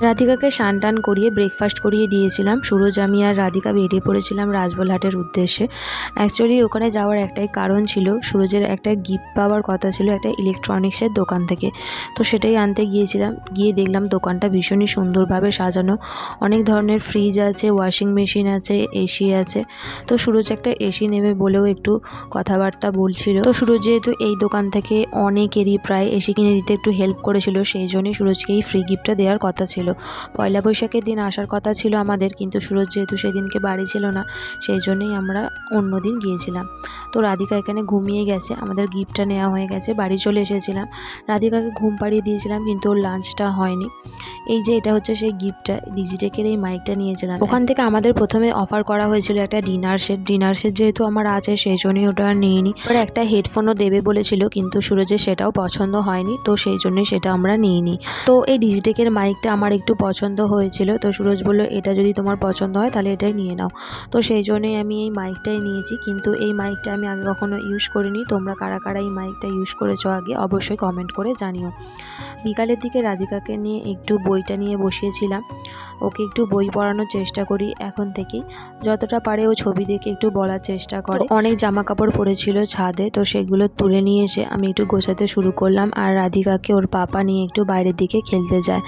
রাধিকাকে স্নান টান করিয়ে ব্রেকফাস্ট করিয়ে দিয়েছিলাম। সুরজ, আমি আর রাধিকা বেরিয়ে পড়েছিলাম রাজবলহাটের উদ্দেশ্যে। অ্যাকচুয়ালি ওখানে যাওয়ার একটাই কারণ ছিল, সুরজের একটা গিফট পাওয়ার কথা ছিল একটা ইলেকট্রনিক্সের দোকান থেকে। তো সেটাই আনতে গিয়েছিলাম। গিয়ে দেখলাম দোকানটা ভীষণই সুন্দরভাবে সাজানো, অনেক ধরনের ফ্রিজ আছে, ওয়াশিং মেশিন আছে, এসি আছে। তো সুরজ একটা এসি নেবে বলেও একটু কথাবার্তা বলছিল। তো সুরজ যেহেতু এই দোকান থেকে অনেকেরই প্রায় এসি কিনে দিতে একটু হেল্প করেছিল, সেই জন্যই সুরজকে এই ফ্রি গিফটটা দেওয়ার কথা ছিল। পয়লা বৈশাখের দিন আসার কথা ছিল আমাদের, কিন্তু সুরজ যেহেতু সেদিনকে বাড়ি ছিল না, সেই জন্যই আমরা অন্য দিন গিয়েছিলাম। তো রাধিকা এখানে ঘুমিয়ে গেছে, আমাদের গিফটটা নেওয়া হয়ে গেছে, বাড়ি চলে এসেছিলাম। রাধিকাকে ঘুম পাড়িয়ে দিয়েছিলাম, কিন্তু ওর লাঞ্চটা হয়নি। এই যে এটা হচ্ছে সেই গিফটটা, ডিজিটেকের এই মাইকটা নিয়েছিলাম। ওখান থেকে আমাদের প্রথমে অফার করা হয়েছিল একটা ডিনার সেট যেহেতু আমার আছে, সেই জন্যই ওটা আর নিইনি। ওরা একটা হেডফোনও দেবে বলেছিল, কিন্তু সুরজের সেটাও পছন্দ হয়নি, তো সেই জন্যই সেটা আমরা নিইনি। তো এই ডিজিটেকের মাইকটা আমার একটু পছন্দ হয়েছিল, তো সুরজ বললো এটা যদি তোমার পছন্দ হয় তাহলে এটাই নিয়ে নাও। তো সেই জন্যই আমি এই মাইকটাই নিয়েছি, কিন্তু এই মাইকটা আমি আগে কখনো ইউজ করিনি। তোমরা কারা কারা এই মাইকটা ইউজ করেছো আগে অবশ্যই কমেন্ট করে জানিও। বিকালের দিকে রাধিকাকে নিয়ে একটু বইটা নিয়ে বসিয়েছিলাম, ওকে একটু বই পড়ানোর চেষ্টা করি এখন থেকেই, যতটা পারে ও ছবি দেখে একটু বলার চেষ্টা করে। অনেক জামা কাপড় পরেছিল ছাদে, তো সেগুলো তুলে নিয়ে এসে আমি একটু গোছাতে শুরু করলাম, আর রাধিকাকে ওর পাপা নিয়ে একটু বাইরের দিকে খেলতে যায়।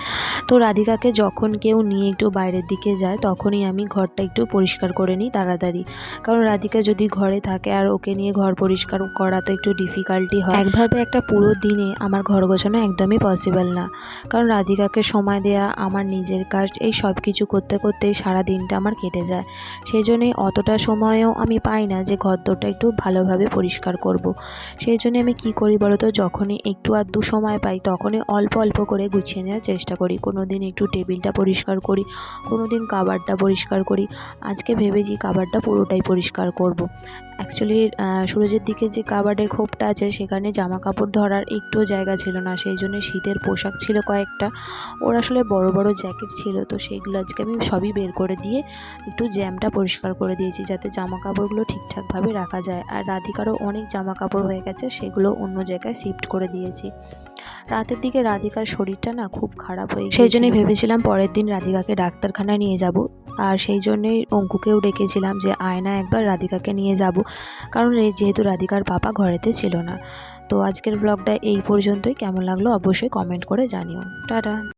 তো রাধিকাকে যখন কেউ নিয়ে একটু বাইরের দিকে যায়, তখনই আমি ঘরটা একটু পরিষ্কার করে নিই তাড়াতাড়ি, কারণ রাধিকা যদি ঘরে থাকে আর ওকে নিয়ে ঘর পরিষ্কার করা তো একটু ডিফিকাল্টি হয়। একভাবে একটা পুরো দিনে আমার ঘর গোছানো একদমই পসিবল না, কারণ রাধিকাকে সময় দেওয়া, আমার নিজের কাজ, এই সব কিছু করতে করতেই সারা দিনটা আমার কেটে যায়। সেই জন্যই অতটা সময়ও আমি পাই না যে ঘরদোরটা একটু ভালোভাবে পরিষ্কার করব। সেই জন্য আমি কি করি বলো তো, যখনই একটু আধটু সময় পাই তখনই অল্প অল্প করে গুছিয়ে নেওয়ার চেষ্টা করি। কোনো দিন একটু টেবিলটা পরিষ্কার করি, কোনো দিন কাবারটা পরিষ্কার করি। আজকে ভেবেছি কাবারটা পুরোটাই পরিষ্কার করব। অ্যাকচুয়ালি সুরজের দিকে যে কাবার্ডের খোপটা আছে, সেখানে জামা কাপড় ধরার একটু জায়গা ছিল না, সেই জন্য শীতের পোশাক ছিল কয়েকটা, ওর আসলে বড় বড় জ্যাকেট ছিল, তো সেইগুলো আজকে আমি সবই বের করে দিয়ে একটু জ্যামটা পরিষ্কার করে দিয়েছি, যাতে জামা কাপড়গুলো ঠিকঠাকভাবে রাখা যায়। আর রাধিকারও অনেক জামা কাপড় হয়ে গেছে, সেগুলো অন্য জায়গায় শিফট করে দিয়েছি। রাতের দিকে রাধিকার শরীরটা না খুব খারাপ হয়ে গেছে, সেই জন্যই ভেবেছিলাম পরের দিন রাধিকাকে ডাক্তারখানায় নিয়ে যাব, আর সেই জন্যই অঙ্কুকেও ডেকেছিলাম যে আয়না একবার রাধিকাকে নিয়ে যাব, কারণ যেহেতু রাধিকার পাপা ঘরেতে ছিল না। তো আজকের ব্লগটা এই পর্যন্তই, কেমন লাগলো অবশ্যই কমেন্ট করে জানিও। টাটা।